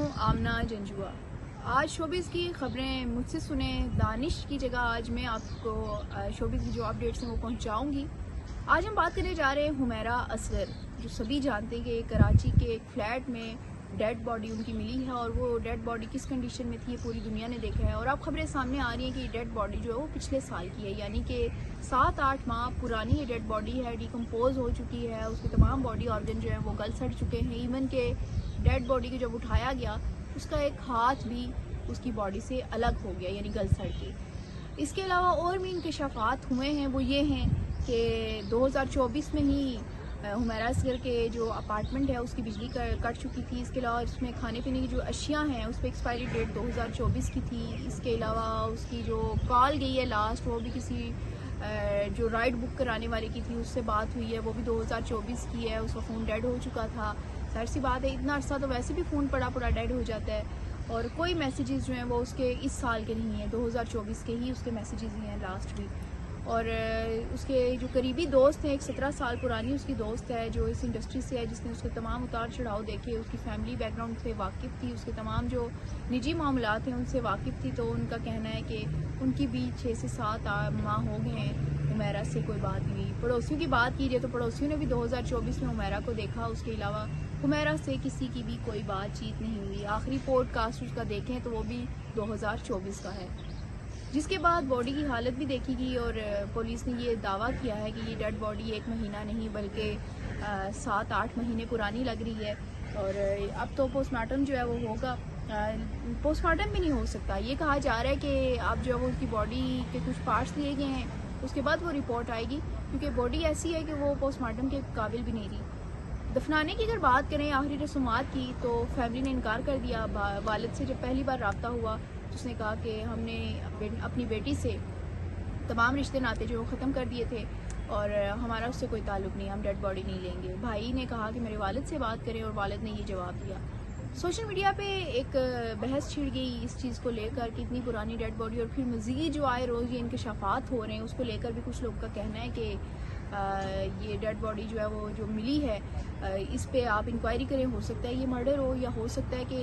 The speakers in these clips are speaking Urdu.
ہوں آمنہ جنجوا۔ آج شوبز کی خبریں مجھ سے سنیں، دانش کی جگہ آج میں آپ کو شوبز کی جو اپڈیٹس ہیں وہ پہنچاؤں گی۔ آج ہم بات کرنے جا رہے ہیں حمیرہ اصغر، جو سبھی جانتے ہیں کہ کراچی کے ایک فلیٹ میں ڈیڈ باڈی ان کی ملی ہے، اور وہ ڈیڈ باڈی کس کنڈیشن میں تھی یہ پوری دنیا نے دیکھا ہے۔ اور اب خبریں سامنے آ رہی ہیں کہ یہ ڈیڈ باڈی جو ہے وہ پچھلے سال کی ہے، یعنی کہ 7-8 ماہ پرانی یہ ڈیڈ باڈی ہے، ڈیکمپوز ہو چکی ہے، اس کے تمام باڈی آرگن جو ہیں وہ گل سڑ چکے ہیں۔ ایون کہ ڈیڈ باڈی کو جب اٹھایا گیا اس کا ایک ہاتھ بھی اس کی باڈی سے الگ ہو گیا، یعنی گل سڑ کے۔ اس کے علاوہ اور بھی انکشافات ہوئے ہیں، وہ یہ ہیں کہ 2024 میں ہی حمیرہ اصغر کے جو اپارٹمنٹ ہے اس کی بجلی کٹ چکی تھی۔ اس کے علاوہ اس میں کھانے پینے کی جو اشیاء ہیں اس پہ ایکسپائری ڈیٹ 2024 کی تھی۔ اس کے علاوہ اس کی جو کال گئی ہے لاسٹ، وہ بھی کسی جو رائڈ بک کرانے والے کی تھی اس سے بات ہوئی ہے، وہ بھی 2024 کی ہے۔ اس کا فون ڈیڈ ہو چکا تھا۔ ظاہر سی بات ہے اتنا عرصہ تو ویسے بھی فون پڑا ڈیڈ ہو جاتا ہے، اور کوئی میسیجز جو ہیں وہ اس کے اس سال کے نہیں ہیں، 2024 کے ہی اس کے میسیجز ہی ہیں لاسٹ بھی۔ اور اس کے جو قریبی دوست ہیں، ایک 17 سال پرانی اس کی دوست ہے جو اس انڈسٹری سے ہے، جس نے اس کے تمام اتار چڑھاؤ دیکھے، اس کی فیملی بیک گراؤنڈ سے واقف تھی، اس کے تمام جو نجی معاملات ہیں ان سے واقف تھی، تو ان کا کہنا ہے کہ ان کی بھی 6 سے 7 ماہ ہو گئے ہیں حمیرہ سے کوئی بات نہیں ہوئی۔ پڑوسیوں کی بات کی جائے تو پڑوسیوں نے بھی 2024 میں حمیرہ کو دیکھا، اس کے علاوہ حمیرہ سے کسی کی بھی کوئی بات چیت نہیں ہوئی۔ آخری پوڈ کاسٹ اس کا دیکھیں تو وہ بھی 2024 کا ہے، جس کے بعد باڈی کی حالت بھی دیکھی گئی، اور پولیس نے یہ دعویٰ کیا ہے کہ یہ ڈیڈ باڈی 1 مہینہ نہیں بلکہ 7-8 مہینے پرانی لگ رہی ہے۔ اور اب تو پوسٹ مارٹم جو ہے وہ ہوگا، پوسٹ مارٹم بھی نہیں ہو سکتا، یہ کہا جا رہا ہے کہ اب جو ہے وہ اس کی باڈی کے کچھ پارٹس لیے گئے ہیں، اس کے بعد وہ رپورٹ آئے گی، کیونکہ باڈی ایسی ہے کہ وہ پوسٹ مارٹم کے قابل بھی نہیں رہی۔ دفنانے کی اگر بات کریں آخری رسومات کی، تو فیملی نے انکار کر دیا۔ والد سے جب پہلی بار رابطہ ہوا تو اس نے کہا کہ ہم نے اپنی بیٹی سے تمام رشتے ناتے جو ختم کر دیے تھے، اور ہمارا اس سے کوئی تعلق نہیں، ہم ڈیڈ باڈی نہیں لیں گے۔ بھائی نے کہا کہ میرے والد سے بات کریں، اور والد نے یہ جواب دیا۔ سوشل میڈیا پہ ایک بحث چھڑ گئی اس چیز کو لے کر کہ اتنی پرانی ڈیڈ باڈی، اور پھر مزید جو آئے روز یہ انکشافات ہو رہے ہیں اس کو لے کر بھی کچھ لوگ کا کہنا ہے کہ یہ ڈیڈ باڈی جو ہے وہ جو ملی ہے اس پہ آپ انکوائری کریں، ہو سکتا ہے یہ مرڈر ہو، یا ہو سکتا ہے کہ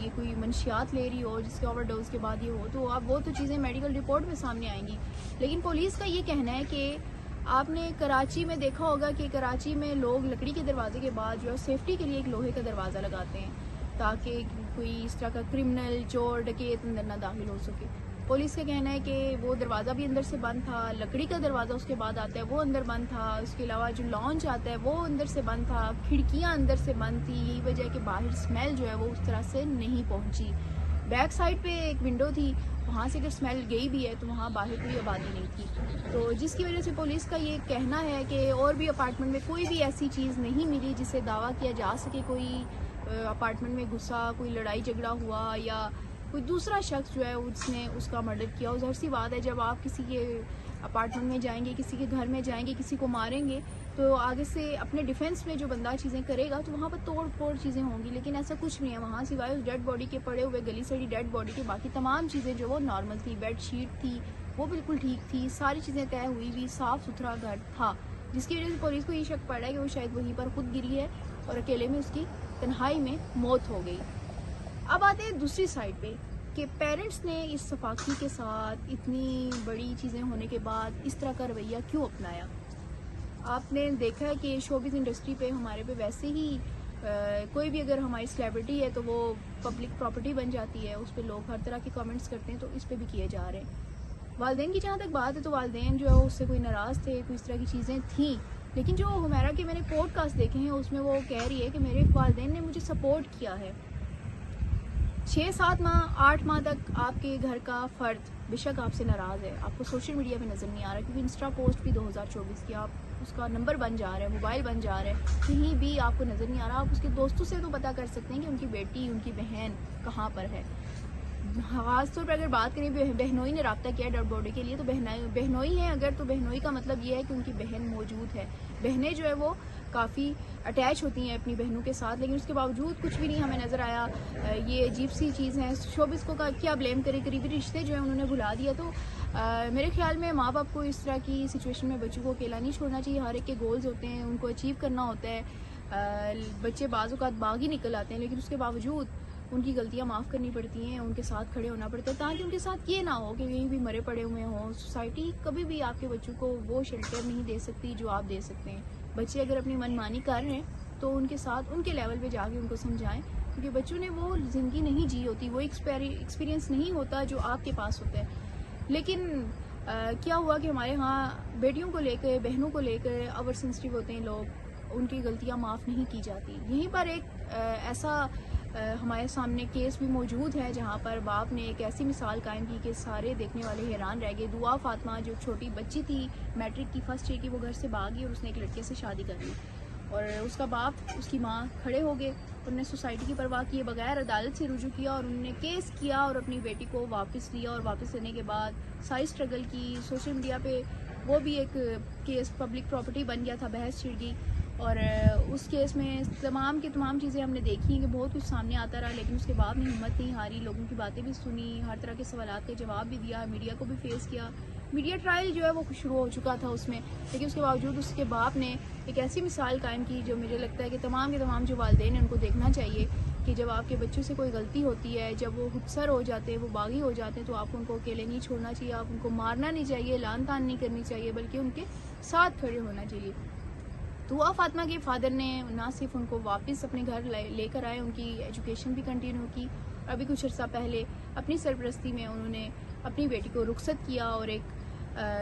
یہ کوئی منشیات لے رہی ہو جس کے اوور ڈوز کے بعد یہ ہو، تو اب وہ تو چیزیں میڈیکل رپورٹ میں سامنے آئیں گی۔ لیکن پولیس کا یہ کہنا ہے کہ آپ نے کراچی میں دیکھا ہوگا کہ کراچی میں لوگ لکڑی کے دروازے کے بعد جو ہے سیفٹی کے لیے ایک لوہے کا دروازہ لگاتے ہیں، تاکہ کوئی اس طرح کا کرمنل چور ڈکیت اندر نہ داخل ہو سکے۔ پولیس کا کہنا ہے کہ وہ دروازہ بھی اندر سے بند تھا، لکڑی کا دروازہ اس کے بعد آتا ہے وہ اندر بند تھا، اس کے علاوہ جو لانچ آتا ہے وہ اندر سے بند تھا، کھڑکیاں اندر سے بند تھی، یہی وجہ ہے کہ باہر اسمیل جو ہے وہ اس طرح سے نہیں پہنچی۔ بیک سائڈ پہ ایک ونڈو تھی، وہاں سے اگر اسمیل گئی بھی ہے تو وہاں باہر کوئی آبادی نہیں تھی، تو جس کی وجہ سے پولیس کا یہ کہنا ہے کہ اور بھی اپارٹمنٹ میں کوئی بھی ایسی چیز نہیں ملی جسے دعویٰ کیا جا سکے کوئی اپارٹمنٹ میں گھسا، کوئی لڑائی جھگڑا ہوا، یا کوئی دوسرا شخص جو ہے اس نے اس کا مرڈر کیا۔ اور ظاہر سی بات ہے جب آپ کسی کے اپارٹمنٹ میں جائیں گے، کسی کے گھر میں جائیں گے، کسی کو ماریں گے، تو آگے سے اپنے ڈیفنس میں جو بندہ چیزیں کرے گا تو وہاں پر توڑ پھوڑ چیزیں ہوں گی، لیکن ایسا کچھ نہیں ہے وہاں، سوائے اس ڈیڈ باڈی کے پڑے ہوئے گلی سڑی ڈیڈ باڈی کے باقی تمام چیزیں جو وہ نارمل تھی۔ بیڈ شیٹ تھی وہ بالکل ٹھیک تھی، ساری چیزیں طے ہوئی ہوئی، صاف ستھرا گھر تھا، جس کی وجہ سے پولیس کو یہ شک پڑ رہا ہے کہ وہ شاید وہیں پر خود گری ہے اور اکیلے میں اس کی تنہائی میں موت ہو گئی۔ اب آتے ہیں دوسری سائڈ پہ کہ پیرنٹس نے اس صفاقی کے ساتھ اتنی بڑی چیزیں ہونے کے بعد اس طرح کا رویہ کیوں اپنایا۔ آپ نے دیکھا ہے کہ شوبز انڈسٹری پہ ہمارے پہ ویسے ہی کوئی بھی اگر ہماری سیلیبریٹی ہے تو وہ پبلک پراپرٹی بن جاتی ہے، اس پہ لوگ ہر طرح کے کامنٹس کرتے ہیں، تو اس پہ بھی کیے جا رہے ہیں۔ والدین کی جہاں تک بات ہے تو والدین جو ہے اس سے کوئی ناراض تھے، کوئی اس طرح کی چیزیں تھیں، لیکن جو حمیرہ کے میں نے پوڈ کاسٹ دیکھے ہیں اس میں وہ کہہ رہی ہے کہ میرے والدین نے مجھے سپورٹ کیا ہے۔ 6-7 ماہ 8 ماہ تک آپ کے گھر کا فرد بے شک آپ سے ناراض ہے، آپ کو سوشل میڈیا پہ نظر نہیں آ رہا، کیونکہ انسٹا پوسٹ بھی 2024 کی، آپ اس کا نمبر بن جا رہا ہے، موبائل بن جا رہا ہے، کہیں بھی آپ کو نظر نہیں آ رہا۔ آپ اس کے دوستوں سے تو پتہ کر سکتے ہیں کہ ان کی بیٹی، ان کی بہن کہاں پر ہے۔ خاص طور پر اگر بات کریں بہنوئی نے رابطہ کیا ڈیڈ باڈی کے لیے، تو بہنوئی ہیں اگر، تو بہنوئی کا مطلب یہ ہے کہ ان کی بہن موجود ہے۔ بہنیں جو ہے وہ کافی اٹیچ ہوتی ہیں اپنی بہنوں کے ساتھ، لیکن اس کے باوجود کچھ بھی نہیں ہمیں نظر آیا۔ یہ عجیب سی چیز ہے، شوبز کو کیا بلیم کرے، قریبی رشتے جو ہیں انہوں نے بھلا دیا۔ تو میرے خیال میں ماں باپ کو اس طرح کی سچویشن میں بچوں کو اکیلا نہیں چھوڑنا چاہیے، ہر ایک کے گولز ہوتے ہیں، ان کو اچیو کرنا ہوتا ہے۔ بچے بعض اوقات باغ ہی نکل آتے ہیں، لیکن اس کے باوجود ان کی غلطیاں معاف کرنی پڑتی ہیں, ان کے ساتھ کھڑے ہونا پڑتا ہے, تاکہ ان کے ساتھ یہ نہ ہو کہ کہیں بھی مرے پڑے ہوئے ہوں. سوسائٹی کبھی بھی آپ کے بچوں کو وہ شیلٹر نہیں دے سکتی جو آپ دے سکتے ہیں. بچے اگر اپنی من مانی کر رہے ہیں تو ان کے ساتھ ان کے لیول پہ جا کے ان کو سمجھائیں, کیونکہ بچوں نے وہ زندگی نہیں جی ہوتی, وہ ایکسپیرینس نہیں ہوتا جو آپ کے پاس ہوتا ہے. لیکن کیا ہوا کہ ہمارے ہاں بیٹیوں کو لے کر, بہنوں کو لے کر اوور سینسٹیو ہوتے ہیں لوگ, ان کی غلطیاں معاف نہیں کی جاتی. یہیں پر ایک ایسا ہمارے سامنے کیس بھی موجود ہے جہاں پر باپ نے ایک ایسی مثال قائم کی کہ سارے دیکھنے والے حیران رہ گئے. دعا فاطمہ جو چھوٹی بچی تھی, میٹرک کی فرسٹ ایئر کی, وہ گھر سے بھاگی اور اس نے ایک لڑکے سے شادی کر لی, اور اس کا باپ, اس کی ماں کھڑے ہو گئے. انہوں نے سوسائٹی کی پرواہ کیے بغیر عدالت سے رجوع کیا اور انہوں نے کیس کیا اور اپنی بیٹی کو واپس لیا, اور واپس لینے کے بعد ساری اسٹرگل کی. سوشل میڈیا پہ وہ بھی ایک کیس پبلک پراپرٹی بن گیا تھا, بحث چھڑ گئی, اور اس کیس میں تمام کی تمام چیزیں ہم نے دیکھی کہ بہت کچھ سامنے آتا رہا, لیکن اس کے بعد بھی ہمت نہیں ہاری, لوگوں کی باتیں بھی سنی, ہر طرح کے سوالات کے جواب بھی دیا, میڈیا کو بھی فیس کیا. میڈیا ٹرائل جو ہے وہ شروع ہو چکا تھا اس میں, لیکن اس کے باوجود اس کے باپ نے ایک ایسی مثال قائم کی جو مجھے لگتا ہے کہ تمام کے تمام جو والدین ہیں ان کو دیکھنا چاہیے کہ جب آپ کے بچوں سے کوئی غلطی ہوتی ہے, جب وہ خودسر ہو جاتے ہیں, وہ باغی ہو جاتے ہیں, تو آپ ان کو اکیلے نہیں چھوڑنا چاہیے, آپ ان کو مارنا نہیں چاہیے, لعن طعن نہیں کرنی چاہیے, بلکہ ان کے ساتھ کھڑے ہونا چاہیے. دعا فاطمہ کے فادر نے نہ صرف ان کو واپس اپنے گھر لے کر آئے, ان کی ایجوکیشن بھی کنٹینیو کی, ابھی کچھ عرصہ پہلے اپنی سرپرستی میں انہوں نے اپنی بیٹی کو رخصت کیا اور ایک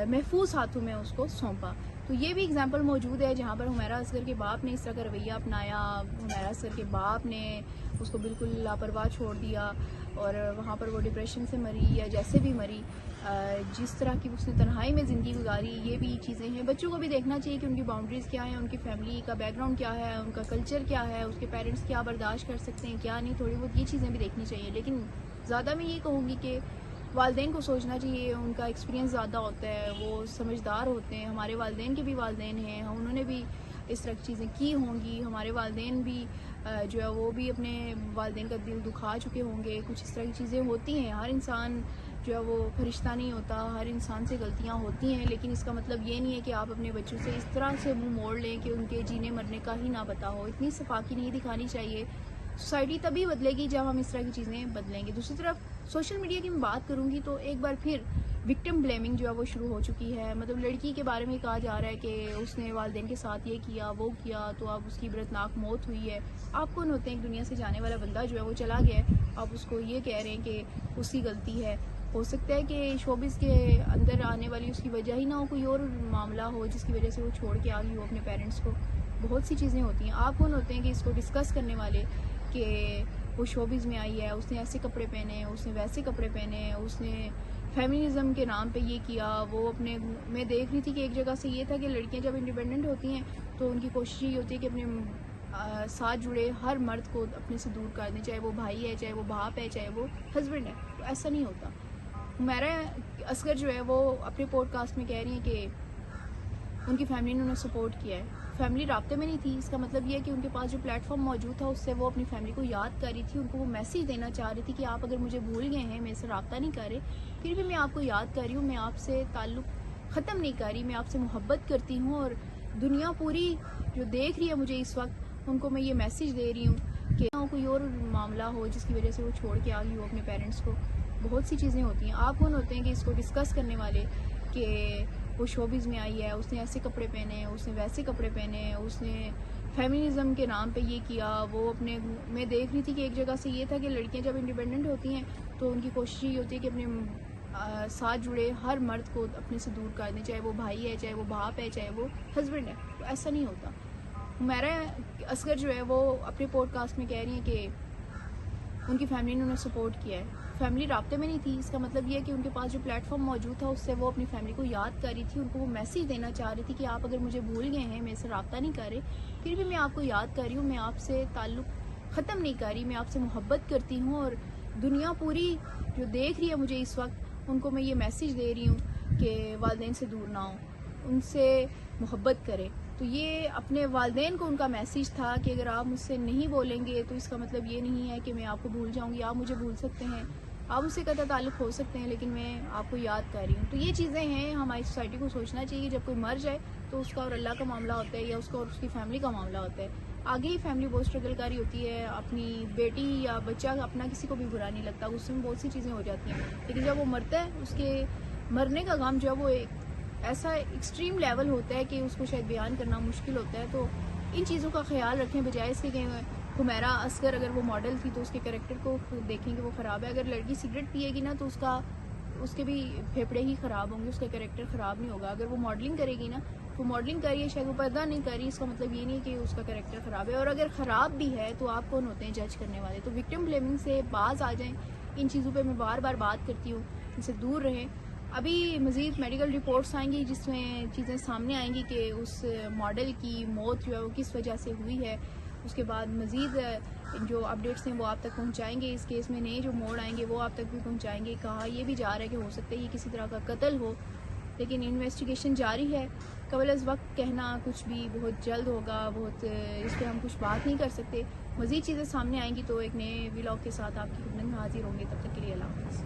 محفوظ ہاتھوں میں اس کو سونپا. تو یہ بھی اگزامپل موجود ہے جہاں پر حمیرہ اصغر کے باپ نے اس طرح کا رویہ اپنایا, حمیرہ اصغر کے باپ نے اس کو بالکل لاپرواہ چھوڑ دیا, اور وہاں پر وہ ڈپریشن سے مری یا جیسے بھی مری, جس طرح کی اس نے تنہائی میں زندگی گزاری. یہ بھی چیزیں ہیں, بچوں کو بھی دیکھنا چاہیے کہ ان کی باؤنڈریز کیا ہیں, ان کی فیملی کا بیک گراؤنڈ کیا ہے, ان کا کلچر کیا ہے, اس کے پیرنٹس کیا برداشت کر سکتے ہیں کیا نہیں, تھوڑی بہت یہ چیزیں بھی دیکھنی چاہیے. لیکن زیادہ میں یہ کہوں گی کہ والدین کو سوچنا چاہیے, ان کا ایکسپیرینس زیادہ ہوتا ہے, وہ سمجھدار ہوتے ہیں. ہمارے والدین کے بھی والدین ہیں, انہوں نے بھی اس طرح کی چیزیں کی ہوں گی, ہمارے والدین بھی جو ہے وہ بھی اپنے والدین کا دل دکھا چکے ہوں گے. کچھ اس طرح کی چیزیں ہوتی ہیں, ہر انسان جو ہے وہ فرشتہ نہیں ہوتا, ہر انسان سے غلطیاں ہوتی ہیں, لیکن اس کا مطلب یہ نہیں ہے کہ آپ اپنے بچوں سے اس طرح سے منہ موڑ لیں کہ ان کے جینے مرنے کا ہی نہ پتہ ہو. اتنی صفاقی نہیں دکھانی چاہیے. سوسائٹی تبھی بدلے گی جب ہم اس طرح کی چیزیں بدلیں گے. دوسری طرف سوشل میڈیا کی میں بات کروں گی تو ایک بار پھر وکٹم بلیمنگ جو ہے وہ شروع ہو چکی ہے. مطلب لڑکی کے بارے میں کہا جا رہا ہے کہ اس نے والدین کے ساتھ یہ کیا وہ کیا, تو اب اس کی عبرتناک موت ہوئی ہے. آپ کون ہوتے ہیں؟ ایک دنیا سے جانے والا بندہ جو ہے وہ چلا گیا ہے, آپ اس کو یہ کہہ رہے ہیں کہ اس کی غلطی ہے. ہو سکتا ہے کہ شوبز کے اندر آنے والی اس کی وجہ ہی نہ ہو, کوئی اور معاملہ ہو جس کی وجہ سے وہ چھوڑ کے آ گئی ہو اپنے پیرنٹس کو. بہت سی چیزیں ہوتی ہیں. آپ کون ہوتے ہیں کہ اس کو ڈسکس کرنے والے کہ وہ شوبز میں آئی ہے, اس نے ایسے کپڑے پہنے, اس نے ویسے کپڑے پہنے, اس نے فیمنزم کے نام پہ یہ کیا, وہ اپنے میں دیکھ رہی تھی کہ ایک جگہ سے یہ تھا کہ لڑکیاں جب انڈیپینڈنٹ ہوتی ہیں تو ان کی کوشش یہ ہوتی ہے کہ اپنے ساتھ جڑے ہر مرد کو اپنے سے دور کر دیں, چاہے وہ بھائی ہے, چاہے وہ باپ ہے, چاہے وہ ہسبینڈ ہے. تو ایسا نہیں ہوتا. حمیرہ اصغر جو ہے وہ اپنے پوڈ کاسٹ میں کہہ رہی ہیں کہ ان کی فیملی نے انہیں سپورٹ کیا ہے. فیملی رابطے میں نہیں تھی, اس کا مطلب یہ ہے کہ ان کے پاس جو پلیٹ فارم موجود تھا اس سے وہ اپنی فیملی کو یاد کر رہی تھی, ان کو وہ میسیج دینا چاہ رہی تھی کہ آپ اگر مجھے بھول گئے ہیں, میرے سے رابطہ نہیں کر رہے, پھر بھی میں آپ کو یاد کر رہی ہوں, میں آپ سے تعلق ختم نہیں کر رہی, میں آپ سے محبت کرتی ہوں, اور دنیا پوری جو دیکھ رہی ہے مجھے اس وقت ان کو میں یہ میسیج دے رہی ہوں کہ کوئی اور معاملہ ہو جس کی وجہ سے وہ چھوڑ کے آ گئی ہو اپنے پیرنٹس کو. بہت سی چیزیں ہوتی ہیں. آپ کون ہوتے ہیں کہ اس کو ڈسکس کرنے والے کہ وہ شوبز میں آئی ہے, اس نے ایسے کپڑے پہنے, اس نے ویسے کپڑے پہنے, اس نے فیمنزم کے نام پہ یہ کیا, وہ اپنے میں دیکھ رہی تھی کہ ایک جگہ سے یہ تھا کہ لڑکیاں جب انڈیپینڈنٹ ہوتی ہیں تو ان کی کوشش یہ ہوتی ہے کہ اپنے ساتھ جڑے ہر مرد کو اپنے سے دور کر دیں, چاہے وہ بھائی ہے, چاہے وہ باپ ہے, چاہے وہ ہسبینڈ ہے. تو ایسا نہیں ہوتا. حمیرہ اصغر جو ہے وہ اپنے پوڈ کاسٹ میں کہہ رہی ہیں کہ ان کی فیملی نے انہیں سپورٹ کیا ہے. فیملی رابطے میں نہیں تھی, اس کا مطلب یہ ہے کہ ان کے پاس جو پلیٹ فارم موجود تھا اس سے وہ اپنی فیملی کو یاد کر رہی تھی, ان کو وہ میسیج دینا چاہ رہی تھی کہ آپ اگر مجھے بھول گئے ہیں, میرے سے رابطہ نہیں کر رہے, پھر بھی میں آپ کو یاد کر رہی ہوں, میں آپ سے تعلق ختم نہیں کر رہی, میں آپ سے محبت کرتی ہوں, اور دنیا پوری جو دیکھ رہی ہے مجھے اس وقت ان کو میں یہ میسیج دے رہی ہوں کہ والدین سے دور نہ ہوں, ان سے محبت کریں. تو یہ اپنے والدین کو ان کا میسیج تھا کہ اگر آپ مجھ سے نہیں بولیں گے تو اس کا مطلب یہ نہیں ہے کہ میں آپ کو بھول جاؤں گی. آپ مجھے بھول سکتے ہیں, آپ اس سے قطع تعلق ہو سکتے ہیں لیکن میں آپ کو یاد کر رہی ہوں. تو یہ چیزیں ہیں, ہماری سوسائٹی کو سوچنا چاہیے کہ جب کوئی مر جائے تو اس کا اور اللہ کا معاملہ ہوتا ہے یا اس کا اور اس کی فیملی کا معاملہ ہوتا ہے. آگے ہی فیملی بہت اسٹرگل کر رہی ہوتی ہے, اپنی بیٹی یا بچہ اپنا کسی کو بھی برا نہیں لگتا, اس میں بہت سی چیزیں ہو جاتی ہیں, لیکن جب وہ مرتا ہے اس کے مرنے کا غم جو ہے وہ ایک ایسا ایکسٹریم لیول ہوتا ہے کہ اس کو شاید بیان کرنا مشکل ہوتا ہے. تو ان چیزوں کا خیال رکھیں, بجائے اس کے کہ حمیرہ اصغر اگر وہ ماڈل تھی تو اس کے کریکٹر کو دیکھیں کہ وہ خراب ہے. اگر لڑکی سگریٹ پیے گی نا تو اس کے بھی پھیپھڑے ہی خراب ہوں گے, اس کا کریکٹر خراب نہیں ہوگا. اگر وہ ماڈلنگ کرے گی نا, وہ ماڈلنگ کر رہی ہے, شاید وہ پردہ نہیں کر رہی, اس کا مطلب یہ نہیں کہ اس کا کریکٹر خراب ہے. اور اگر خراب بھی ہے تو آپ کون ہوتے ہیں جج کرنے والے؟ تو وکٹم بلیمنگ سے باز آ جائیں. ان چیزوں پہ میں بار بار بات کرتی ہوں, ان سے دور رہیں. ابھی مزید میڈیکل رپورٹس آئیں گی جس میں چیزیں سامنے آئیں گی کہ اس ماڈل کی موت جو ہے وہ کس وجہ سے ہوئی ہے. اس کے بعد مزید جو اپڈیٹس ہیں وہ آپ تک پہنچائیں گے. اس کیس میں نئے جو موڑ آئیں گے وہ آپ تک بھی پہنچائیں گے. کہا یہ بھی جا رہا ہے کہ ہو سکتا ہے یہ کسی طرح کا قتل ہو, لیکن انویسٹیگیشن جاری ہے. قبل از وقت کہنا کچھ بھی بہت جلد ہوگا, بہت اس پہ ہم کچھ بات نہیں کر سکتے. مزید چیزیں سامنے آئیں گی تو ایک نئے ولاگ کے ساتھ آپ کی خدمت میں حاضر ہوں گے. تب تک کے لیے اللہ حافظ.